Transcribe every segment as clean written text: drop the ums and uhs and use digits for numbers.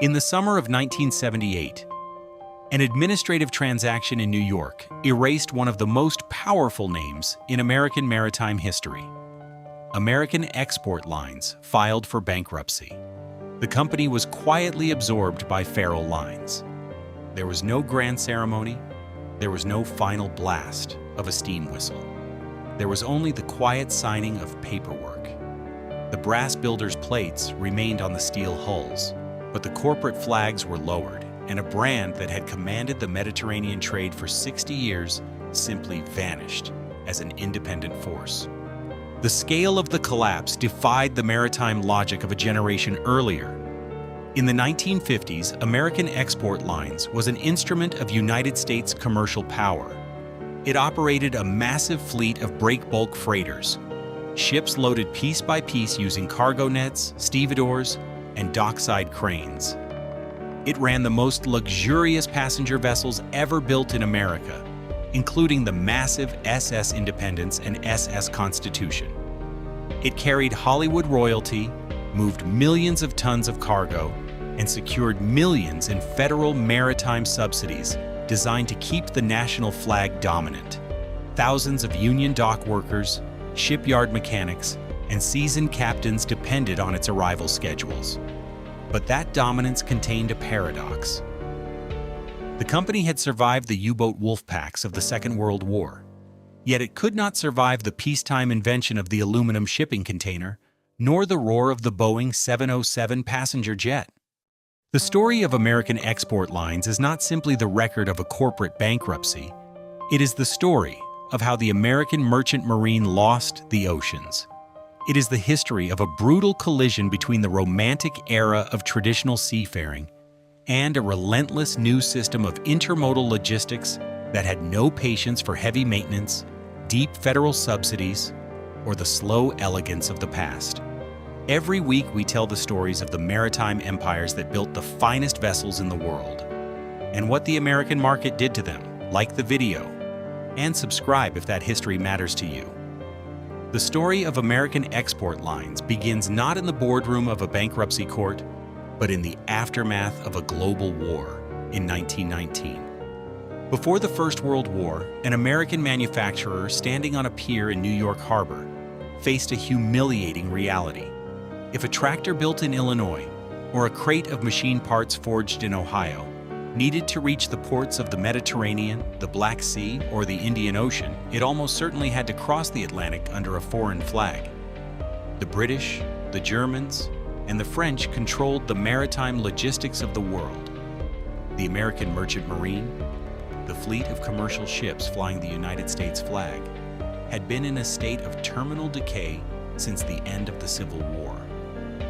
In the summer of 1978, an administrative transaction in New York erased one of the most powerful names in American maritime history. American Export Lines filed for bankruptcy. The company was quietly absorbed by Farrell Lines. There was no grand ceremony. There was no final blast of a steam whistle. There was only the quiet signing of paperwork. The brass builders' plates remained on the steel hulls, but the corporate flags were lowered, and a brand that had commanded the Mediterranean trade for 60 years simply vanished as an independent force. The scale of the collapse defied the maritime logic of a generation earlier. In the 1950s, American Export Lines was an instrument of United States commercial power. It operated a massive fleet of breakbulk freighters, ships loaded piece by piece using cargo nets, stevedores, and dockside cranes. It ran the most luxurious passenger vessels ever built in America, including the massive SS Independence and SS Constitution. It carried Hollywood royalty, moved millions of tons of cargo, and secured millions in federal maritime subsidies designed to keep the national flag dominant. Thousands of union dock workers, shipyard mechanics, and seasoned captains depended on its arrival schedules. But that dominance contained a paradox. The company had survived the U-boat wolf packs of the Second World War, yet it could not survive the peacetime invention of the aluminum shipping container, nor the roar of the Boeing 707 passenger jet. The story of American Export Lines is not simply the record of a corporate bankruptcy. It is the story of how the American merchant marine lost the oceans. It is the history of a brutal collision between the romantic era of traditional seafaring and a relentless new system of intermodal logistics that had no patience for heavy maintenance, deep federal subsidies, or the slow elegance of the past. Every week we tell the stories of the maritime empires that built the finest vessels in the world, and what the American market did to them. Like the video, and subscribe if that history matters to you. The story of American Export Lines begins not in the boardroom of a bankruptcy court, but in the aftermath of a global war in 1919. Before the First World War, an American manufacturer standing on a pier in New York Harbor faced a humiliating reality. If a tractor built in Illinois or a crate of machine parts forged in Ohio needed to reach the ports of the Mediterranean, the Black Sea, or the Indian Ocean, it almost certainly had to cross the Atlantic under a foreign flag. The British, the Germans, and the French controlled the maritime logistics of the world. The American merchant marine, the fleet of commercial ships flying the United States flag, had been in a state of terminal decay since the end of the Civil War.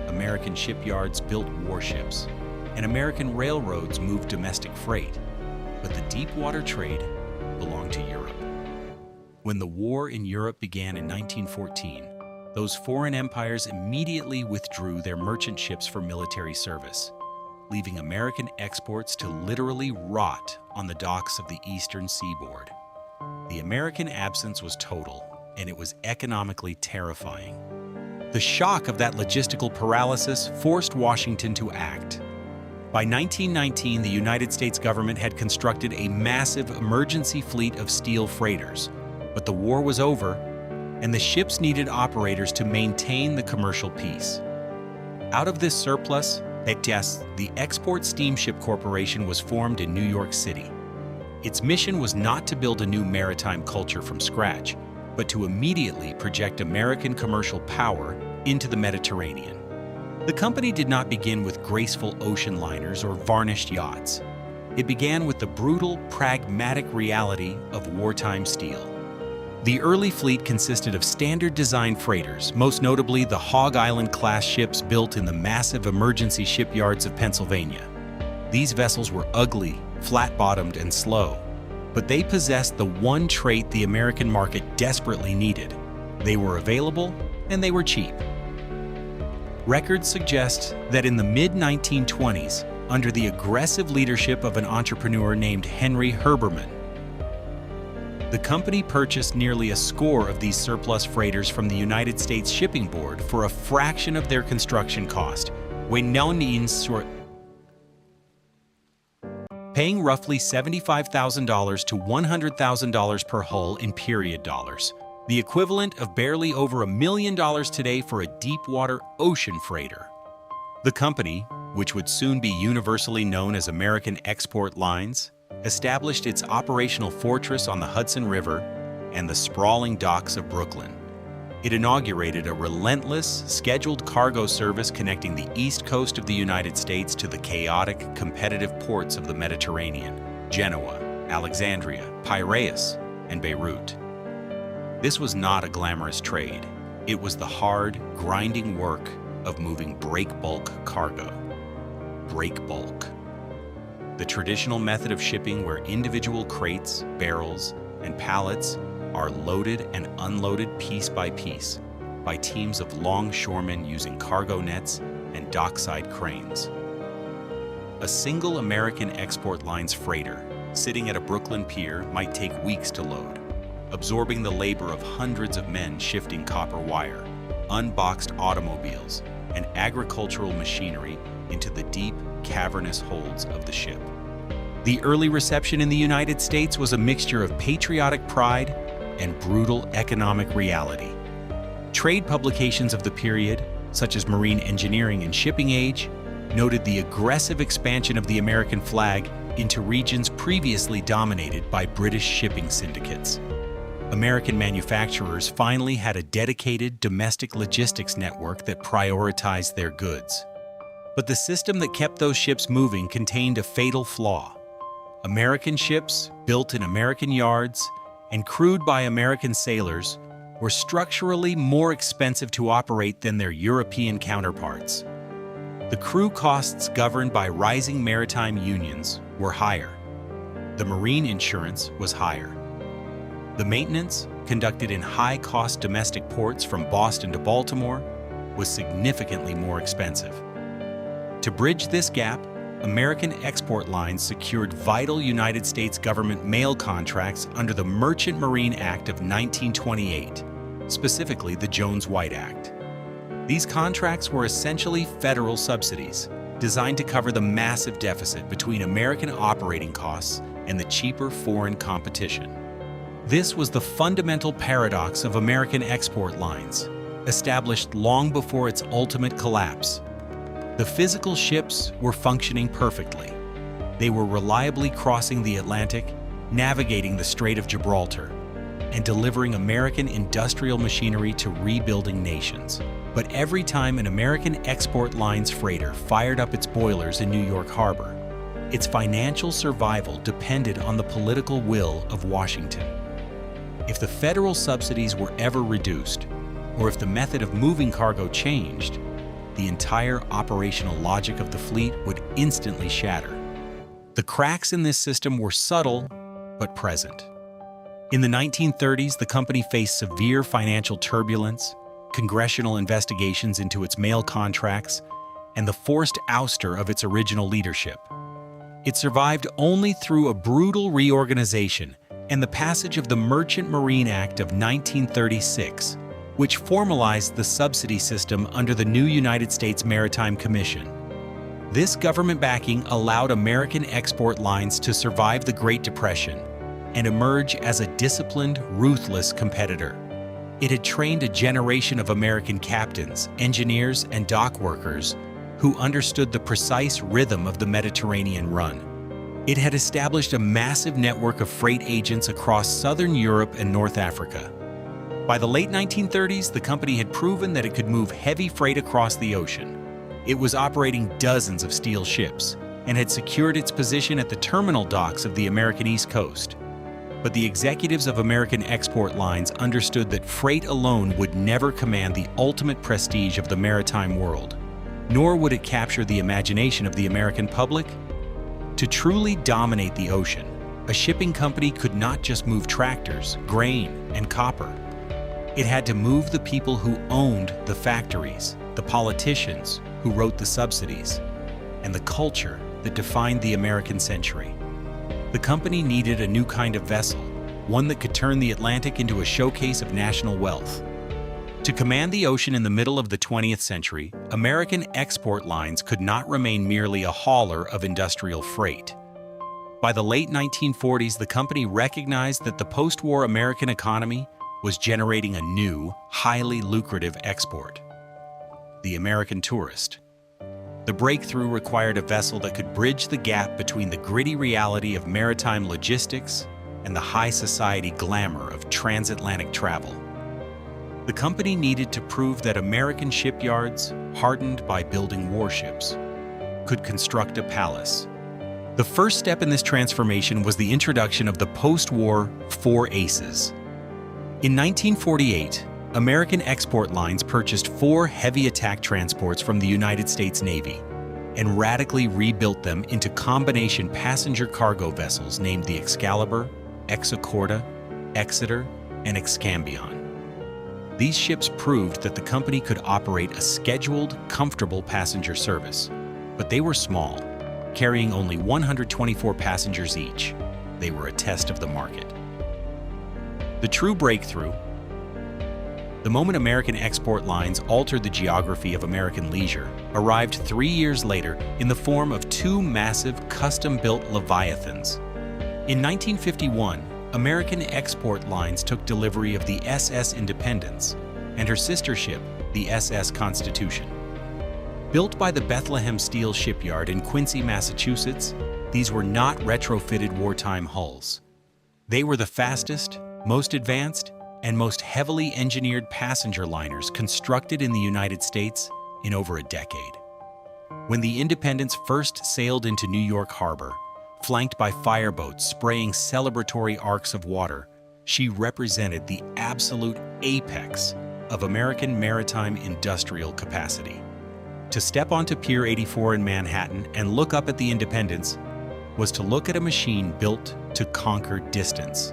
American shipyards built warships, and American railroads moved domestic freight, but the deep water trade belonged to Europe. When the war in Europe began in 1914, those foreign empires immediately withdrew their merchant ships for military service, leaving American exports to literally rot on the docks of the eastern seaboard. The American absence was total, and it was economically terrifying. The shock of that logistical paralysis forced Washington to act. By 1919, the United States government had constructed a massive emergency fleet of steel freighters, but the war was over, and the ships needed operators to maintain the commercial peace. Out of this surplus, the Export Steamship Corporation was formed in New York City. Its mission was not to build a new maritime culture from scratch, but to immediately project American commercial power into the Mediterranean. The company did not begin with graceful ocean liners or varnished yachts. It began with the brutal, pragmatic reality of wartime steel. The early fleet consisted of standard design freighters, most notably the Hog Island-class ships built in the massive emergency shipyards of Pennsylvania. These vessels were ugly, flat-bottomed, and slow, but they possessed the one trait the American market desperately needed. They were available, and they were cheap. Records suggest that in the mid-1920s, under the aggressive leadership of an entrepreneur named Henry Herbermann, the company purchased nearly a score of these surplus freighters from the United States Shipping Board for a fraction of their construction cost. paying roughly $75,000 to $100,000 per hull in period dollars, the equivalent of barely over $1 million today for a deep-water ocean freighter. The company, which would soon be universally known as American Export Lines, established its operational fortress on the Hudson River and the sprawling docks of Brooklyn. It inaugurated a relentless, scheduled cargo service connecting the east coast of the United States to the chaotic, competitive ports of the Mediterranean: Genoa, Alexandria, Piraeus, and Beirut. This was not a glamorous trade. It was the hard, grinding work of moving break-bulk cargo. Break-bulk. The traditional method of shipping where individual crates, barrels, and pallets are loaded and unloaded piece by piece by teams of longshoremen using cargo nets and dockside cranes. A single American Export Lines freighter sitting at a Brooklyn pier might take weeks to load, absorbing the labor of hundreds of men shifting copper wire, unboxed automobiles, and agricultural machinery into the deep, cavernous holds of the ship. The early reception in the United States was a mixture of patriotic pride and brutal economic reality. Trade publications of the period, such as Marine Engineering and Shipping Age, noted the aggressive expansion of the American flag into regions previously dominated by British shipping syndicates. American manufacturers finally had a dedicated domestic logistics network that prioritized their goods. But the system that kept those ships moving contained a fatal flaw. American ships, built in American yards and crewed by American sailors, were structurally more expensive to operate than their European counterparts. The crew costs governed by rising maritime unions were higher. The marine insurance was higher. The maintenance, conducted in high-cost domestic ports from Boston to Baltimore, was significantly more expensive. To bridge this gap, American Export Lines secured vital United States government mail contracts under the Merchant Marine Act of 1928, specifically the Jones-White Act. These contracts were essentially federal subsidies, designed to cover the massive deficit between American operating costs and the cheaper foreign competition. This was the fundamental paradox of American Export Lines, established long before its ultimate collapse. The physical ships were functioning perfectly. They were reliably crossing the Atlantic, navigating the Strait of Gibraltar, and delivering American industrial machinery to rebuilding nations. But every time an American Export Lines freighter fired up its boilers in New York Harbor, its financial survival depended on the political will of Washington. If the federal subsidies were ever reduced, or if the method of moving cargo changed, the entire operational logic of the fleet would instantly shatter. The cracks in this system were subtle, but present. In the 1930s, the company faced severe financial turbulence, congressional investigations into its mail contracts, and the forced ouster of its original leadership. It survived only through a brutal reorganization and the passage of the Merchant Marine Act of 1936, which formalized the subsidy system under the new United States Maritime Commission. This government backing allowed American Export Lines to survive the Great Depression and emerge as a disciplined, ruthless competitor. It had trained a generation of American captains, engineers, and dock workers who understood the precise rhythm of the Mediterranean run. It had established a massive network of freight agents across Southern Europe and North Africa. By the late 1930s, the company had proven that it could move heavy freight across the ocean. It was operating dozens of steel ships and had secured its position at the terminal docks of the American East Coast. But the executives of American Export Lines understood that freight alone would never command the ultimate prestige of the maritime world, nor would it capture the imagination of the American public. To truly dominate the ocean, a shipping company could not just move tractors, grain, and copper. It had to move the people who owned the factories, the politicians who wrote the subsidies, and the culture that defined the American century. The company needed a new kind of vessel, one that could turn the Atlantic into a showcase of national wealth. To command the ocean in the middle of the 20th century, American Export Lines could not remain merely a hauler of industrial freight. By the late 1940s, the company recognized that the post-war American economy was generating a new, highly lucrative export: the American tourist. The breakthrough required a vessel that could bridge the gap between the gritty reality of maritime logistics and the high society glamour of transatlantic travel. The company needed to prove that American shipyards, hardened by building warships, could construct a palace. The first step in this transformation was the introduction of the post-war Four Aces. In 1948, American export lines purchased 4 heavy attack transports from the United States Navy and radically rebuilt them into combination passenger cargo vessels named the Excalibur, Exacorta, Exeter, and Excambion. These ships proved that the company could operate a scheduled, comfortable passenger service, but they were small, carrying only 124 passengers each. They were a test of the market. The true breakthrough: the moment American export lines altered the geography of American leisure, arrived 3 years later in the form of 2 massive custom-built Leviathans. In 1951, American export lines took delivery of the SS Independence and her sister ship, the SS Constitution. Built by the Bethlehem Steel Shipyard in Quincy, Massachusetts, these were not retrofitted wartime hulls. They were the fastest, most advanced, and most heavily engineered passenger liners constructed in the United States in over a decade. When the Independence first sailed into New York Harbor, flanked by fireboats spraying celebratory arcs of water, she represented the absolute apex of American maritime industrial capacity. To step onto Pier 84 in Manhattan and look up at the Independence was to look at a machine built to conquer distance.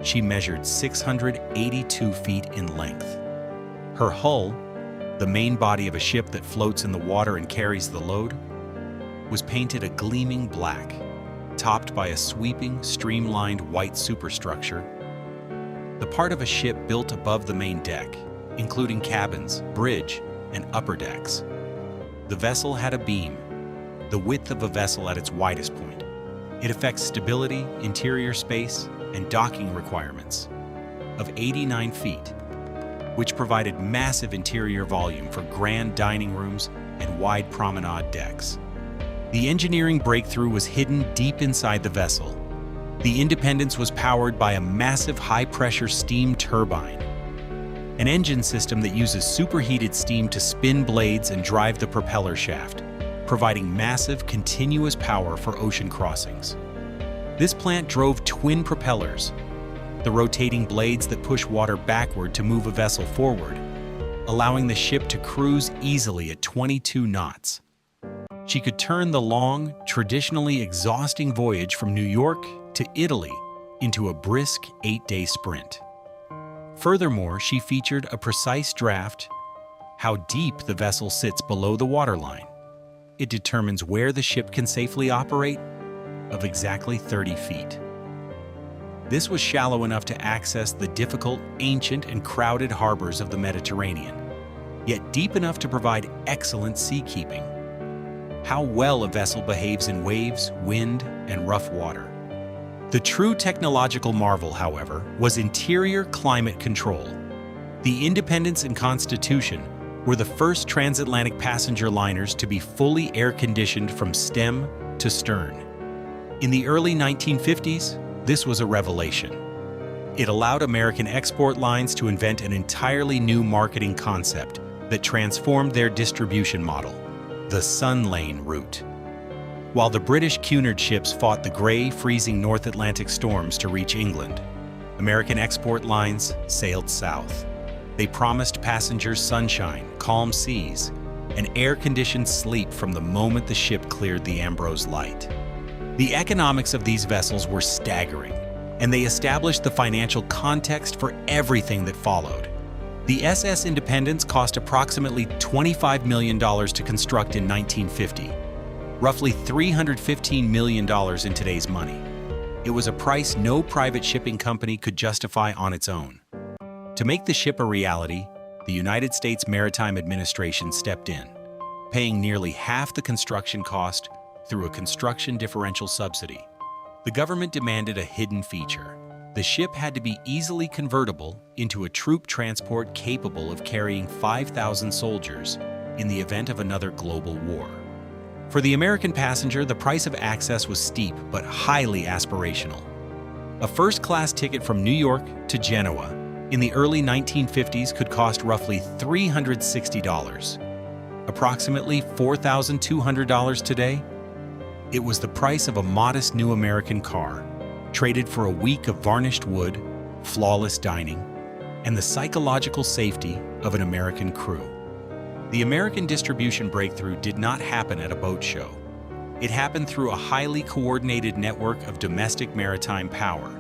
She measured 682 feet in length. Her hull, the main body of a ship that floats in the water and carries the load, was painted a gleaming black, topped by a sweeping, streamlined white superstructure. The part of a ship built above the main deck, including cabins, bridge, and upper decks. The vessel had a beam, the width of a vessel at its widest point. It affects stability, interior space, and docking requirements of 89 feet, which provided massive interior volume for grand dining rooms and wide promenade decks. The engineering breakthrough was hidden deep inside the vessel. The Independence was powered by a massive high-pressure steam turbine, an engine system that uses superheated steam to spin blades and drive the propeller shaft, providing massive, continuous power for ocean crossings. This plant drove twin propellers, the rotating blades that push water backward to move a vessel forward, allowing the ship to cruise easily at 22 knots. She could turn the long, traditionally exhausting voyage from New York to Italy into a brisk 8-day sprint. Furthermore, she featured a precise draft: how deep the vessel sits below the waterline. It determines where the ship can safely operate, of exactly 30 feet. This was shallow enough to access the difficult, ancient, and crowded harbors of the Mediterranean, yet deep enough to provide excellent seakeeping. How well a vessel behaves in waves, wind, and rough water. The true technological marvel, however, was interior climate control. The Independence and Constitution were the first transatlantic passenger liners to be fully air-conditioned from stem to stern. In the early 1950s, this was a revelation. It allowed American export lines to invent an entirely new marketing concept that transformed their distribution model: the Sun Lane route. While the British Cunard ships fought the gray, freezing North Atlantic storms to reach England, American export lines sailed south. They promised passengers sunshine, calm seas, and air-conditioned sleep from the moment the ship cleared the Ambrose Light. The economics of these vessels were staggering, and they established the financial context for everything that followed. The SS Independence cost approximately $25 million to construct in 1950, roughly $315 million in today's money. It was a price no private shipping company could justify on its own. To make the ship a reality, the United States Maritime Administration stepped in, paying nearly half the construction cost through a construction differential subsidy. The government demanded a hidden feature. The ship had to be easily convertible into a troop transport capable of carrying 5,000 soldiers in the event of another global war. For the American passenger, the price of access was steep but highly aspirational. A first-class ticket from New York to Genoa in the early 1950s could cost roughly $360, approximately $4,200 today. It was the price of a modest new American car, traded for a week of varnished wood, flawless dining, and the psychological safety of an American crew. The American distribution breakthrough did not happen at a boat show. It happened through a highly coordinated network of domestic maritime power.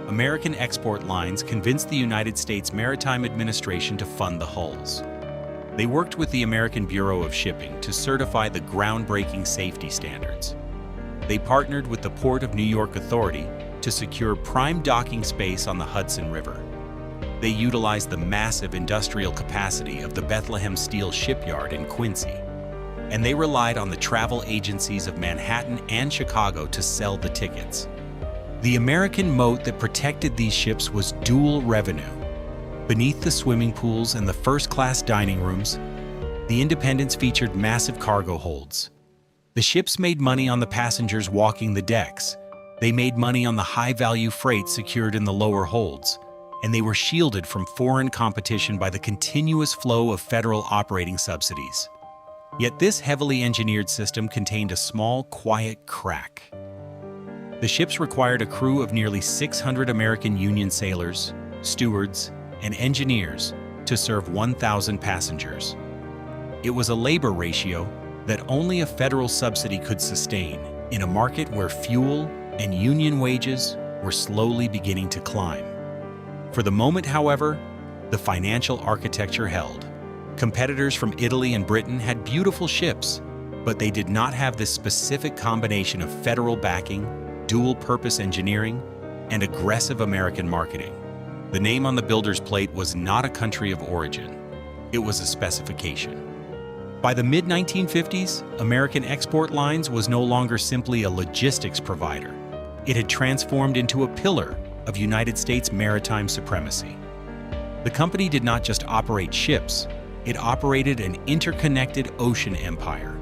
American export lines convinced the United States Maritime Administration to fund the hulls. They worked with the American Bureau of Shipping to certify the groundbreaking safety standards. They partnered with the Port of New York Authority to secure prime docking space on the Hudson River. They utilized the massive industrial capacity of the Bethlehem Steel Shipyard in Quincy, and they relied on the travel agencies of Manhattan and Chicago to sell the tickets. The American moat that protected these ships was dual revenue. Beneath the swimming pools and the first-class dining rooms, the Independence featured massive cargo holds. The ships made money on the passengers walking the decks. They made money on the high-value freight secured in the lower holds, and they were shielded from foreign competition by the continuous flow of federal operating subsidies. Yet this heavily engineered system contained a small, quiet crack. The ships required a crew of nearly 600 American Union sailors, stewards, and engineers to serve 1,000 passengers. It was a labor ratio that only a federal subsidy could sustain in a market where fuel and union wages were slowly beginning to climb. For the moment, however, the financial architecture held. Competitors from Italy and Britain had beautiful ships, but they did not have this specific combination of federal backing, dual-purpose engineering, and aggressive American marketing. The name on the builder's plate was not a country of origin. It was a specification. By the mid-1950s, American Export Lines was no longer simply a logistics provider. It had transformed into a pillar of United States maritime supremacy. The company did not just operate ships, it operated an interconnected ocean empire.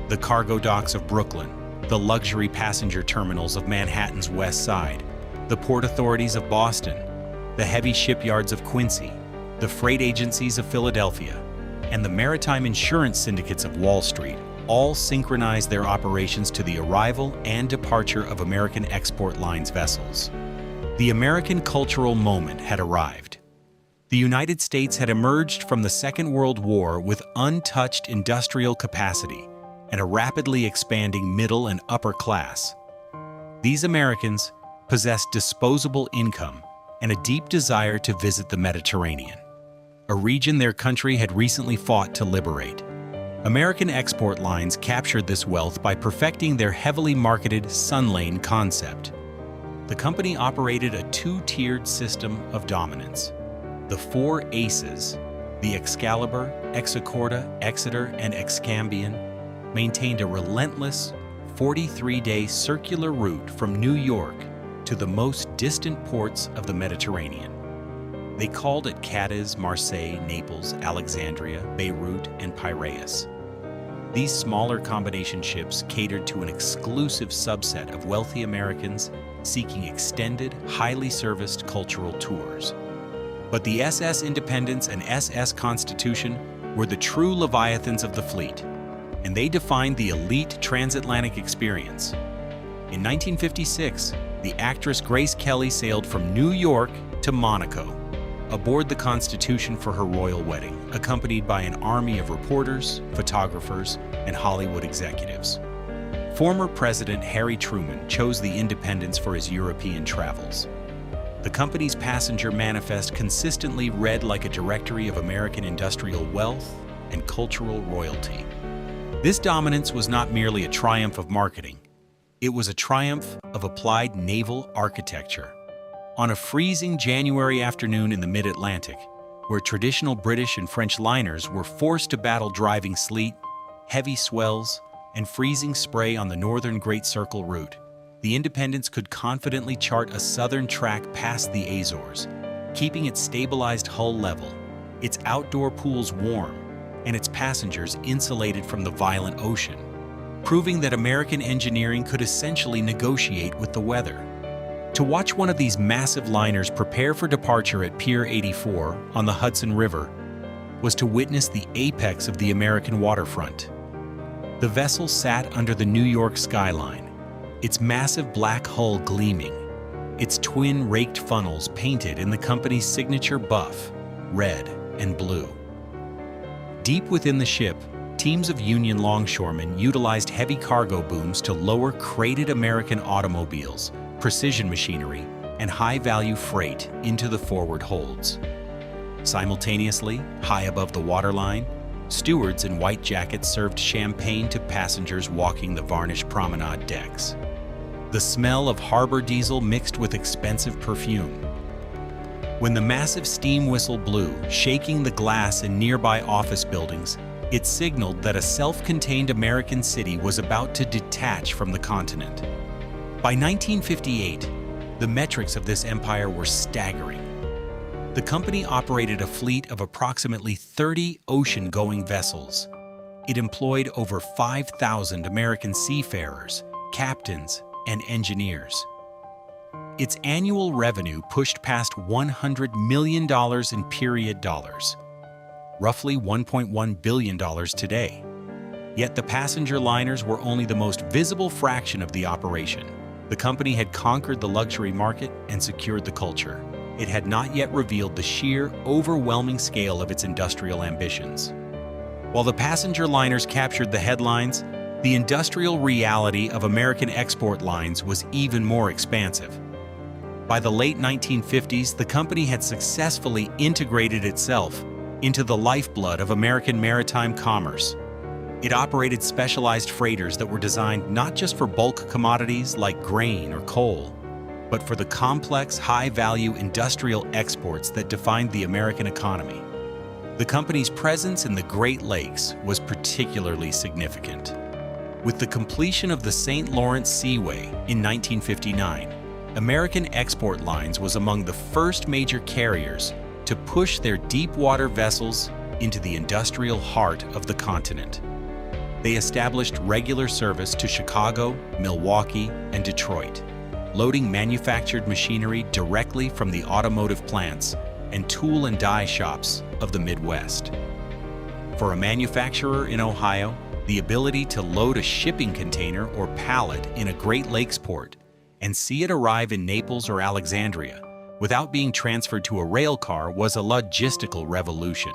The cargo docks of Brooklyn, the luxury passenger terminals of Manhattan's West Side, the port authorities of Boston, the heavy shipyards of Quincy, the freight agencies of Philadelphia, and the maritime insurance syndicates of Wall Street all synchronized their operations to the arrival and departure of American Export Lines vessels. The American cultural moment had arrived. The United States had emerged from the Second World War with untouched industrial capacity and a rapidly expanding middle and upper class. These Americans possessed disposable income and a deep desire to visit the Mediterranean, a region their country had recently fought to liberate. American Export Lines captured this wealth by perfecting their heavily marketed Sun Lane concept. The company operated a two-tiered system of dominance. The four aces, the Excalibur, Exacorta, Exeter, and Excambian, maintained a relentless 43-day circular route from New York to the most distant ports of the Mediterranean. They called at Cadiz, Marseille, Naples, Alexandria, Beirut, and Piraeus. These smaller combination ships catered to an exclusive subset of wealthy Americans seeking extended, highly serviced cultural tours. But the SS Independence and SS Constitution were the true leviathans of the fleet, and they defined the elite transatlantic experience. In 1956, the actress Grace Kelly sailed from New York to Monaco, aboard the Constitution for her royal wedding, accompanied by an army of reporters, photographers, and Hollywood executives. Former President Harry Truman chose the Independence for his European travels. The company's passenger manifest consistently read like a directory of American industrial wealth and cultural royalty. This dominance was not merely a triumph of marketing. It was a triumph of applied naval architecture. On a freezing January afternoon in the mid-Atlantic, where traditional British and French liners were forced to battle driving sleet, heavy swells, and freezing spray on the northern Great Circle route, the Independence could confidently chart a southern track past the Azores, keeping its stabilized hull level, its outdoor pools warm, and its passengers insulated from the violent ocean, proving that American engineering could essentially negotiate with the weather. To watch one of these massive liners prepare for departure at Pier 84 on the Hudson River was to witness the apex of the American waterfront. The vessel sat under the New York skyline, its massive black hull gleaming, its twin raked funnels painted in the company's signature buff, red and blue. Deep within the ship, teams of Union longshoremen utilized heavy cargo booms to lower crated American automobiles, precision machinery, and high-value freight into the forward holds. Simultaneously, high above the waterline, stewards in white jackets served champagne to passengers walking the varnished promenade decks. The smell of harbor diesel mixed with expensive perfume. When the massive steam whistle blew, shaking the glass in nearby office buildings, it signaled that a self-contained American city was about to detach from the continent. By 1958, the metrics of this empire were staggering. The company operated a fleet of approximately 30 ocean-going vessels. It employed over 5,000 American seafarers, captains, and engineers. Its annual revenue pushed past $100 million in period dollars, roughly $1.1 billion today. Yet the passenger liners were only the most visible fraction of the operation. The company had conquered the luxury market and secured the culture. It had not yet revealed the sheer, overwhelming scale of its industrial ambitions. While the passenger liners captured the headlines, the industrial reality of American export lines was even more expansive. By the late 1950s, the company had successfully integrated itself into the lifeblood of American maritime commerce. It operated specialized freighters that were designed not just for bulk commodities like grain or coal, but for the complex, high-value industrial exports that defined the American economy. The company's presence in the Great Lakes was particularly significant. With the completion of the St. Lawrence Seaway in 1959, American Export Lines was among the first major carriers to push their deep-water vessels into the industrial heart of the continent. They established regular service to Chicago, Milwaukee, and Detroit, loading manufactured machinery directly from the automotive plants and tool and die shops of the Midwest. For a manufacturer in Ohio, the ability to load a shipping container or pallet in a Great Lakes port and see it arrive in Naples or Alexandria without being transferred to a rail car was a logistical revolution.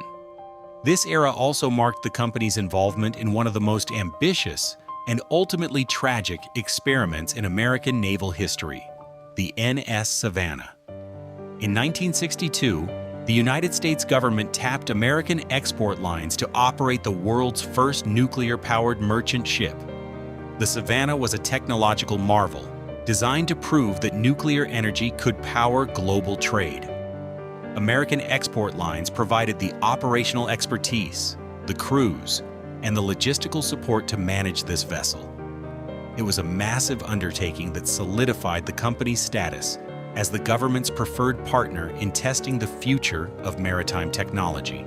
This era also marked the company's involvement in one of the most ambitious and ultimately tragic experiments in American naval history, the NS Savannah. In 1962, the United States government tapped American Export Lines to operate the world's first nuclear-powered merchant ship. The Savannah was a technological marvel, designed to prove that nuclear energy could power global trade. American Export Lines provided the operational expertise, the crews, and the logistical support to manage this vessel. It was a massive undertaking that solidified the company's status as the government's preferred partner in testing the future of maritime technology.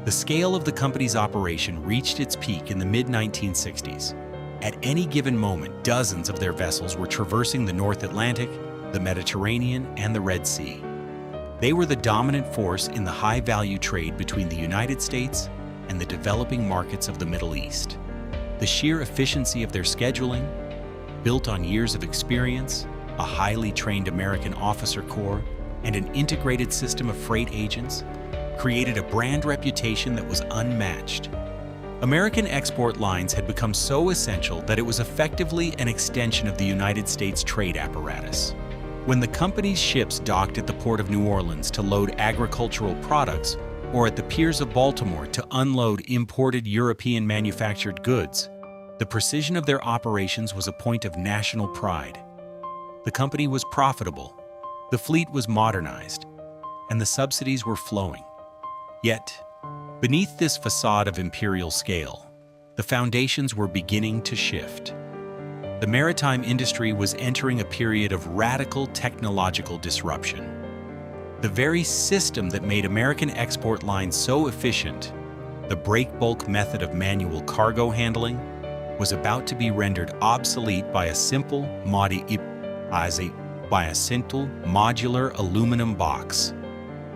The scale of the company's operation reached its peak in the mid-1960s. At any given moment, dozens of their vessels were traversing the North Atlantic, the Mediterranean, and the Red Sea. They were the dominant force in the high-value trade between the United States and the developing markets of the Middle East. The sheer efficiency of their scheduling, built on years of experience, a highly trained American officer corps, and an integrated system of freight agents, created a brand reputation that was unmatched. American Export Lines had become so essential that it was effectively an extension of the United States trade apparatus. When the company's ships docked at the Port of New Orleans to load agricultural products, or at the piers of Baltimore to unload imported European manufactured goods, the precision of their operations was a point of national pride. The company was profitable, the fleet was modernized, and the subsidies were flowing. Yet, beneath this facade of imperial scale, the foundations were beginning to shift. The maritime industry was entering a period of radical technological disruption. The very system that made American export lines so efficient, the break-bulk method of manual cargo handling, was about to be rendered obsolete by a simple modular aluminum box.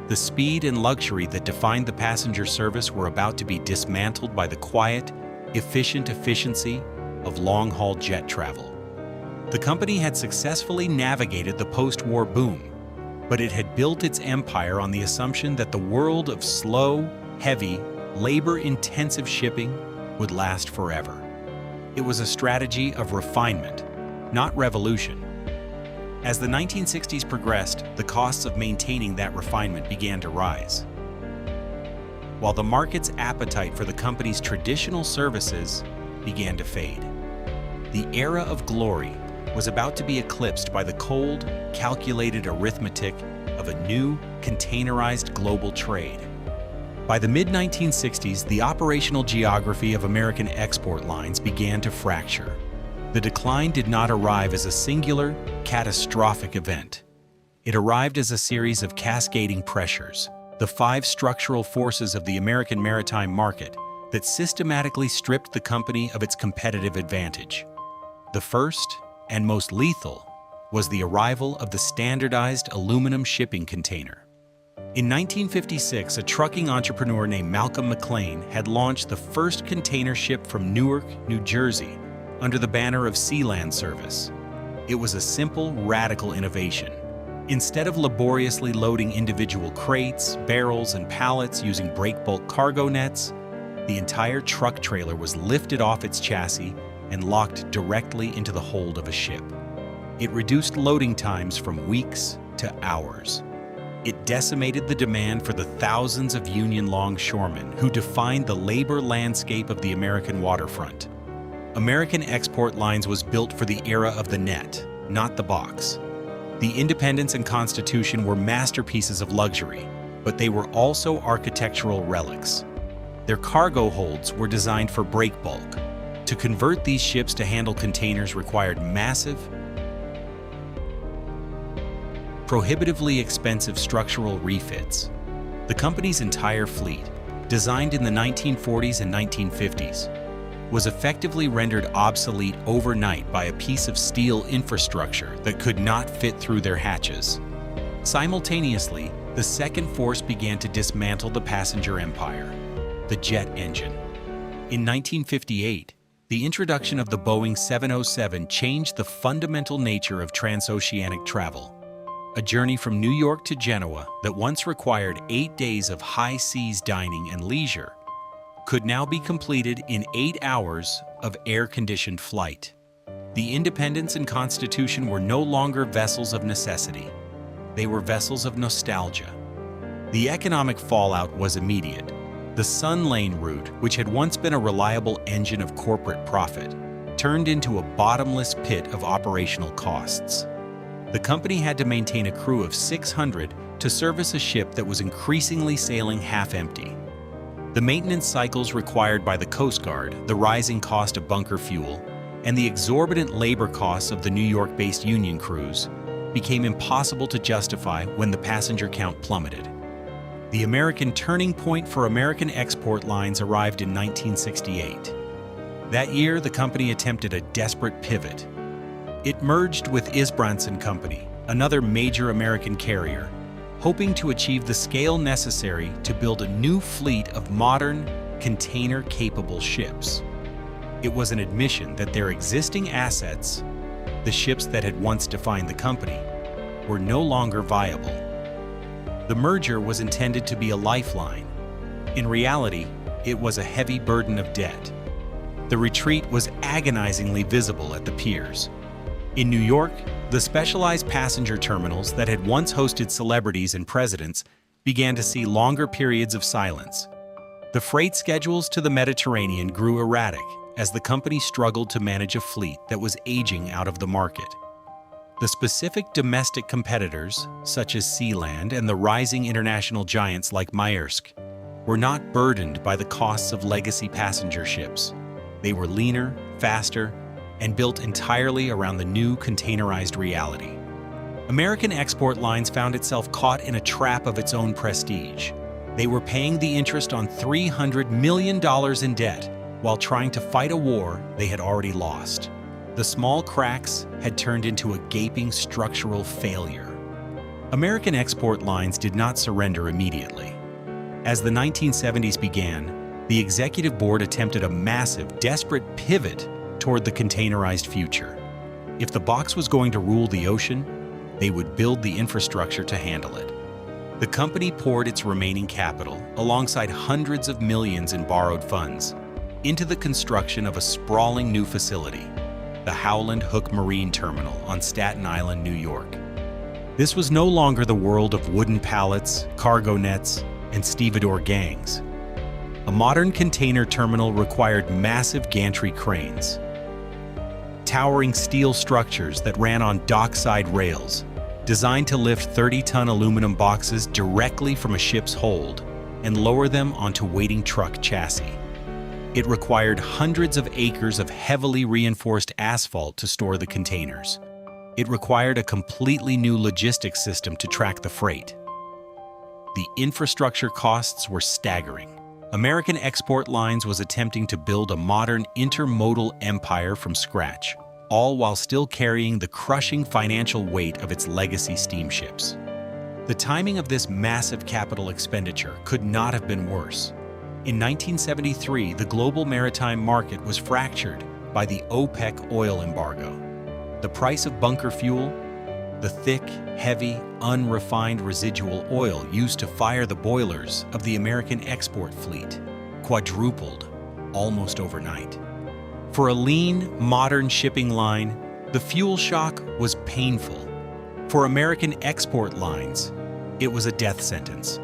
The speed and luxury that defined the passenger service were about to be dismantled by the quiet, efficient efficiency of long-haul jet travel. The company had successfully navigated the post-war boom, but it had built its empire on the assumption that the world of slow, heavy, labor-intensive shipping would last forever. It was a strategy of refinement, not revolution. As the 1960s progressed, the costs of maintaining that refinement began to rise. While the market's appetite for the company's traditional services began to fade. The era of glory was about to be eclipsed by the cold, calculated arithmetic of a new, containerized global trade. By the mid-1960s, the operational geography of American export lines began to fracture. The decline did not arrive as a singular, catastrophic event. It arrived as a series of cascading pressures, the 5 structural forces of the American maritime market that systematically stripped the company of its competitive advantage. The first, and most lethal, was the arrival of the standardized aluminum shipping container. In 1956, a trucking entrepreneur named Malcolm McLean had launched the first container ship from Newark, New Jersey, under the banner of Sea-Land Service. It was a simple, radical innovation. Instead of laboriously loading individual crates, barrels, and pallets using break-bulk cargo nets, the entire truck trailer was lifted off its chassis and locked directly into the hold of a ship. It reduced loading times from weeks to hours. It decimated the demand for the thousands of union longshoremen who defined the labor landscape of the American waterfront. American Export Lines was built for the era of the net, not the box. The Independence and Constitution were masterpieces of luxury, but they were also architectural relics. Their cargo holds were designed for break bulk. To convert these ships to handle containers required massive, prohibitively expensive structural refits. The company's entire fleet, designed in the 1940s and 1950s, was effectively rendered obsolete overnight by a piece of steel infrastructure that could not fit through their hatches. Simultaneously, the second force began to dismantle the passenger empire, the jet engine. In 1958, the introduction of the Boeing 707 changed the fundamental nature of transoceanic travel. A journey from New York to Genoa that once required 8 days of high seas dining and leisure could now be completed in 8 hours of air-conditioned flight. The Independence and Constitution were no longer vessels of necessity. They were vessels of nostalgia. The economic fallout was immediate. The Sun Lane route, which had once been a reliable engine of corporate profit, turned into a bottomless pit of operational costs. The company had to maintain a crew of 600 to service a ship that was increasingly sailing half-empty. The maintenance cycles required by the Coast Guard, the rising cost of bunker fuel, and the exorbitant labor costs of the New York-based union crews became impossible to justify when the passenger count plummeted. The American turning point for American export lines arrived in 1968. That year, the company attempted a desperate pivot. It merged with Isbranson Company, another major American carrier, hoping to achieve the scale necessary to build a new fleet of modern, container-capable ships. It was an admission that their existing assets, the ships that had once defined the company, were no longer viable. The merger was intended to be a lifeline. In reality, it was a heavy burden of debt. The retreat was agonizingly visible at the piers. In New York, the specialized passenger terminals that had once hosted celebrities and presidents began to see longer periods of silence. The freight schedules to the Mediterranean grew erratic as the company struggled to manage a fleet that was aging out of the market. The specific domestic competitors, such as Sea-Land and the rising international giants like Maersk, were not burdened by the costs of legacy passenger ships. They were leaner, faster, and built entirely around the new containerized reality. American Export Lines found itself caught in a trap of its own prestige. They were paying the interest on $300 million in debt while trying to fight a war they had already lost. The small cracks had turned into a gaping structural failure. American Export Lines did not surrender immediately. As the 1970s began, the executive board attempted a massive, desperate pivot toward the containerized future. If the box was going to rule the ocean, they would build the infrastructure to handle it. The company poured its remaining capital, alongside hundreds of millions in borrowed funds, into the construction of a sprawling new facility, the Howland Hook Marine Terminal on Staten Island, New York. This was no longer the world of wooden pallets, cargo nets, and stevedore gangs. A modern container terminal required massive gantry cranes, towering steel structures that ran on dockside rails, designed to lift 30-ton aluminum boxes directly from a ship's hold and lower them onto waiting truck chassis. It required hundreds of acres of heavily reinforced asphalt to store the containers. It required a completely new logistics system to track the freight. The infrastructure costs were staggering. American Export Lines was attempting to build a modern intermodal empire from scratch, all while still carrying the crushing financial weight of its legacy steamships. The timing of this massive capital expenditure could not have been worse. In 1973, the global maritime market was fractured by the OPEC oil embargo. The price of bunker fuel, the thick, heavy, unrefined residual oil used to fire the boilers of the American export fleet, quadrupled almost overnight. For a lean, modern shipping line, the fuel shock was painful. For American Export Lines, it was a death sentence.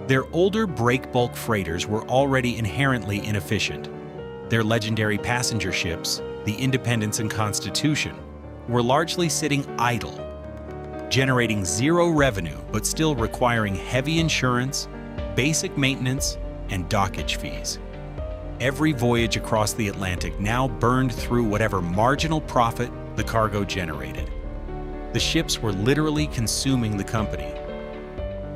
Their older break-bulk freighters were already inherently inefficient. Their legendary passenger ships, the Independence and Constitution, were largely sitting idle, generating zero revenue but still requiring heavy insurance, basic maintenance, and dockage fees. Every voyage across the Atlantic now burned through whatever marginal profit the cargo generated. The ships were literally consuming the company.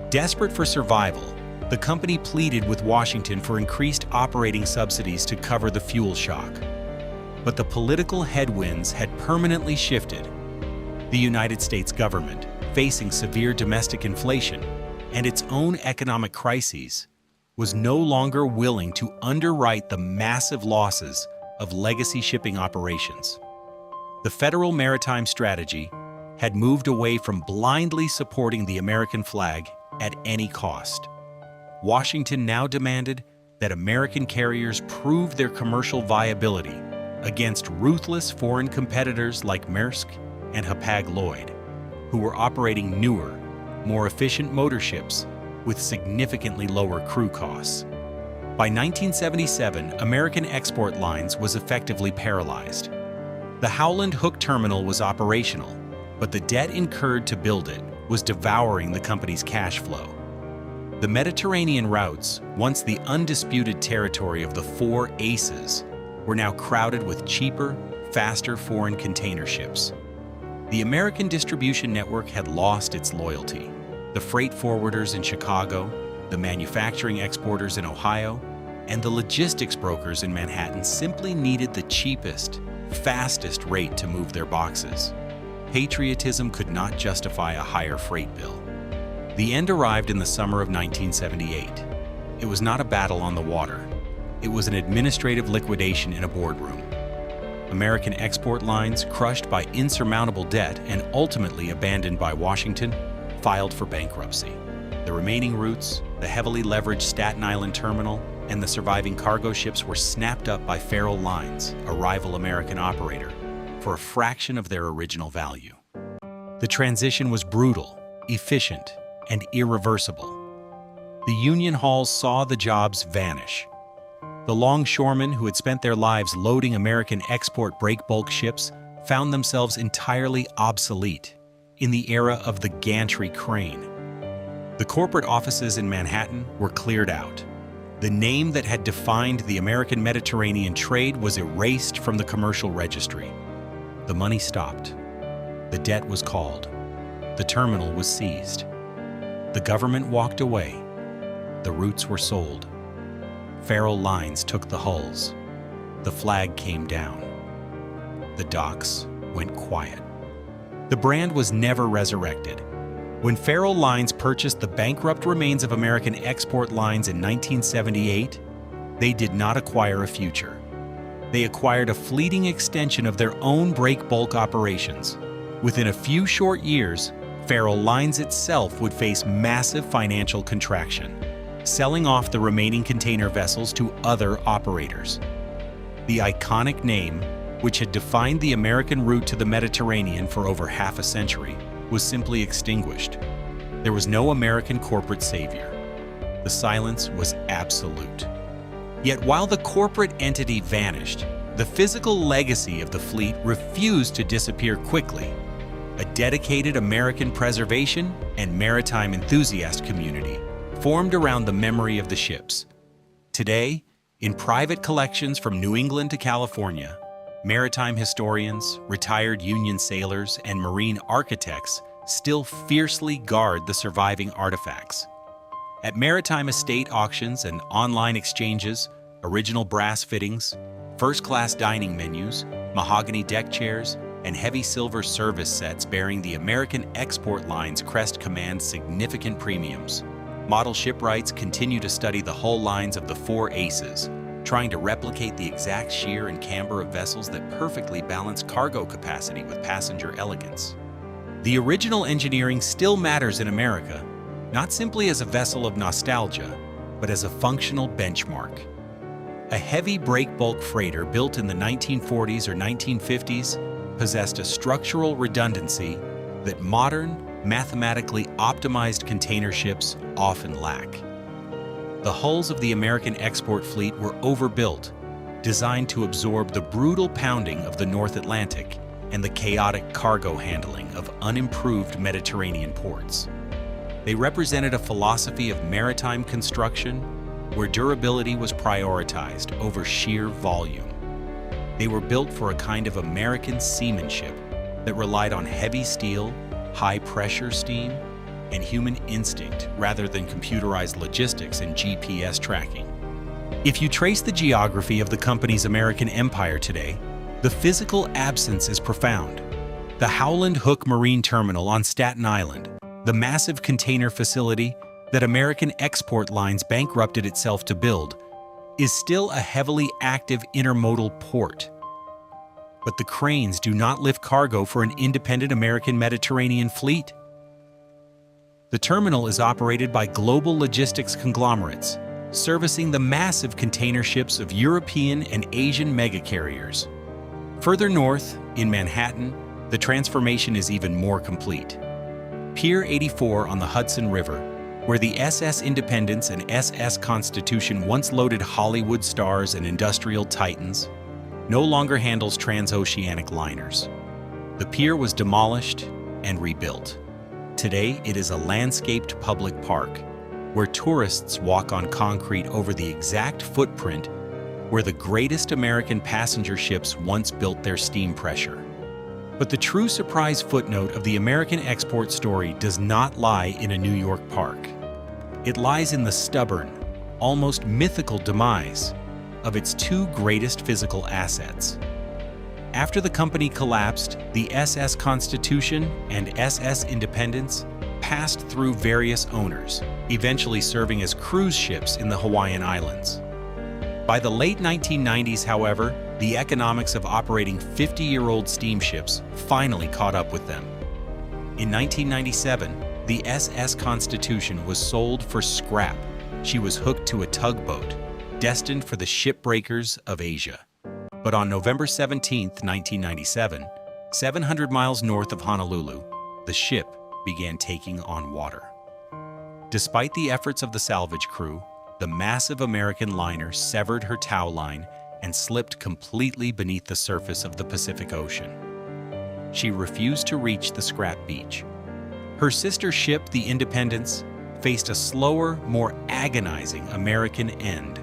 Desperate for survival, the company pleaded with Washington for increased operating subsidies to cover the fuel shock. But the political headwinds had permanently shifted. The United States government, facing severe domestic inflation and its own economic crises, was no longer willing to underwrite the massive losses of legacy shipping operations. The federal maritime strategy had moved away from blindly supporting the American flag at any cost. Washington now demanded that American carriers prove their commercial viability against ruthless foreign competitors like Maersk and Hapag-Lloyd, who were operating newer, more efficient motor ships with significantly lower crew costs. By 1977, American Export Lines was effectively paralyzed. The Howland Hook Terminal was operational, but the debt incurred to build it was devouring the company's cash flow. The Mediterranean routes, once the undisputed territory of the four aces, were now crowded with cheaper, faster foreign container ships. The American distribution network had lost its loyalty. The freight forwarders in Chicago, the manufacturing exporters in Ohio, and the logistics brokers in Manhattan simply needed the cheapest, fastest rate to move their boxes. Patriotism could not justify a higher freight bill. The end arrived in the summer of 1978. It was not a battle on the water. It was an administrative liquidation in a boardroom. American Export Lines, crushed by insurmountable debt and ultimately abandoned by Washington, filed for bankruptcy. The remaining routes, the heavily leveraged Staten Island terminal, and the surviving cargo ships were snapped up by Farrell Lines, a rival American operator, for a fraction of their original value. The transition was brutal, efficient, and irreversible. The union halls saw the jobs vanish. The longshoremen who had spent their lives loading American export breakbulk ships found themselves entirely obsolete in the era of the gantry crane. The corporate offices in Manhattan were cleared out. The name that had defined the American Mediterranean trade was erased from the commercial registry. The money stopped. The debt was called. The terminal was seized. The government walked away. The routes were sold. Feral Lines took the hulls. The flag came down. The docks went quiet. The brand was never resurrected. When Feral Lines purchased the bankrupt remains of American Export Lines in 1978, they did not acquire a future. They acquired a fleeting extension of their own break bulk operations. Within a few short years, Feral Lines itself would face massive financial contraction, selling off the remaining container vessels to other operators. The iconic name, which had defined the American route to the Mediterranean for over half a century, was simply extinguished. There was no American corporate savior. The silence was absolute. Yet while the corporate entity vanished, the physical legacy of the fleet refused to disappear quickly. A dedicated American preservation and maritime enthusiast community formed around the memory of the ships. Today, in private collections from New England to California, maritime historians, retired Union sailors, and marine architects still fiercely guard the surviving artifacts. At maritime estate auctions and online exchanges, original brass fittings, first-class dining menus, mahogany deck chairs, and heavy silver service sets bearing the American Export Lines crest command significant premiums. Model shipwrights continue to study the hull lines of the four aces, trying to replicate the exact shear and camber of vessels that perfectly balance cargo capacity with passenger elegance. The original engineering still matters in America, not simply as a vessel of nostalgia, but as a functional benchmark. A heavy breakbulk freighter built in the 1940s or 1950s possessed a structural redundancy that modern, mathematically optimized container ships often lack. The hulls of the American export fleet were overbuilt, designed to absorb the brutal pounding of the North Atlantic and the chaotic cargo handling of unimproved Mediterranean ports. They represented a philosophy of maritime construction where durability was prioritized over sheer volume. They were built for a kind of American seamanship that relied on heavy steel, high-pressure steam, and human instinct rather than computerized logistics and GPS tracking. If you trace the geography of the company's American empire today, the physical absence is profound. The Howland Hook Marine Terminal on Staten Island, the massive container facility that American Export Lines bankrupted itself to build, is still a heavily active intermodal port. But the cranes do not lift cargo for an independent American Mediterranean fleet. The terminal is operated by global logistics conglomerates, servicing the massive container ships of European and Asian megacarriers. Further north, in Manhattan, the transformation is even more complete. Pier 84 on the Hudson River, where the SS Independence and SS Constitution once loaded Hollywood stars and industrial titans, no longer handles transoceanic liners. The pier was demolished and rebuilt. Today, it is a landscaped public park where tourists walk on concrete over the exact footprint where the greatest American passenger ships once built their steam pressure. But the true surprise footnote of the American export story does not lie in a New York park. It lies in the stubborn, almost mythical demise of its two greatest physical assets. After the company collapsed, the SS Constitution and SS Independence passed through various owners, eventually serving as cruise ships in the Hawaiian Islands. By the late 1990s, however, the economics of operating 50-year-old steamships finally caught up with them. In 1997, the SS Constitution was sold for scrap. She was hooked to a tugboat, destined for the shipbreakers of Asia. But on November 17, 1997, 700 miles north of Honolulu, the ship began taking on water. Despite the efforts of the salvage crew, the massive American liner severed her tow line and slipped completely beneath the surface of the Pacific Ocean. She refused to reach the scrap beach. Her sister ship, the Independence, faced a slower, more agonizing American end.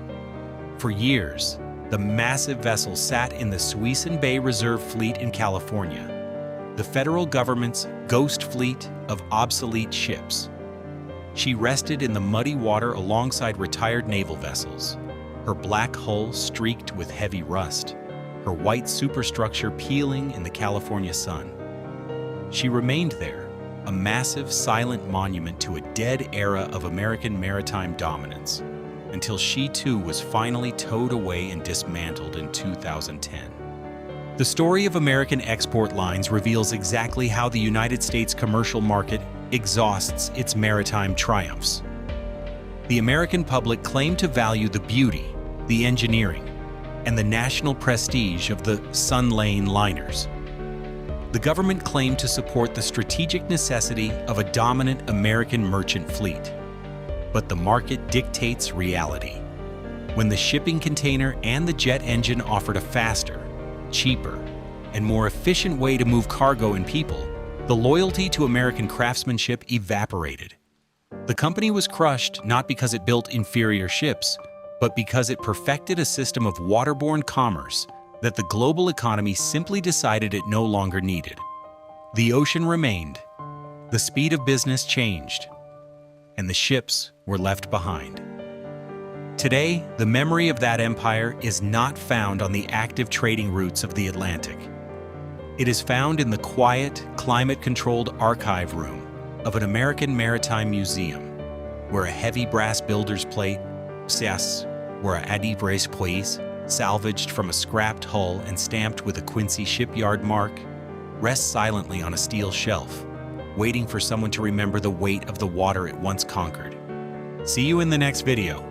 For years, the massive vessel sat in the Suisun Bay Reserve Fleet in California, the federal government's ghost fleet of obsolete ships. She rested in the muddy water alongside retired naval vessels, her black hull streaked with heavy rust, her white superstructure peeling in the California sun. She remained there, a massive, silent monument to a dead era of American maritime dominance, until she too was finally towed away and dismantled in 2010. The story of American export lines reveals exactly how the United States commercial market exhausts its maritime triumphs. The American public claimed to value the beauty, the engineering, and the national prestige of the Sun Lane liners. The government claimed to support the strategic necessity of a dominant American merchant fleet. But the market dictates reality. When the shipping container and the jet engine offered a faster, cheaper, and more efficient way to move cargo and people, the loyalty to American craftsmanship evaporated. The company was crushed not because it built inferior ships, but because it perfected a system of waterborne commerce that the global economy simply decided it no longer needed. The ocean remained, the speed of business changed, and the ships were left behind. Today, the memory of that empire is not found on the active trading routes of the Atlantic. It is found in the quiet, climate-controlled archive room of an American maritime museum, where a heavy brass builder's plate, where a adibres puis, salvaged from a scrapped hull and stamped with a Quincy shipyard mark, rests silently on a steel shelf, waiting for someone to remember the weight of the water it once conquered. See you in the next video.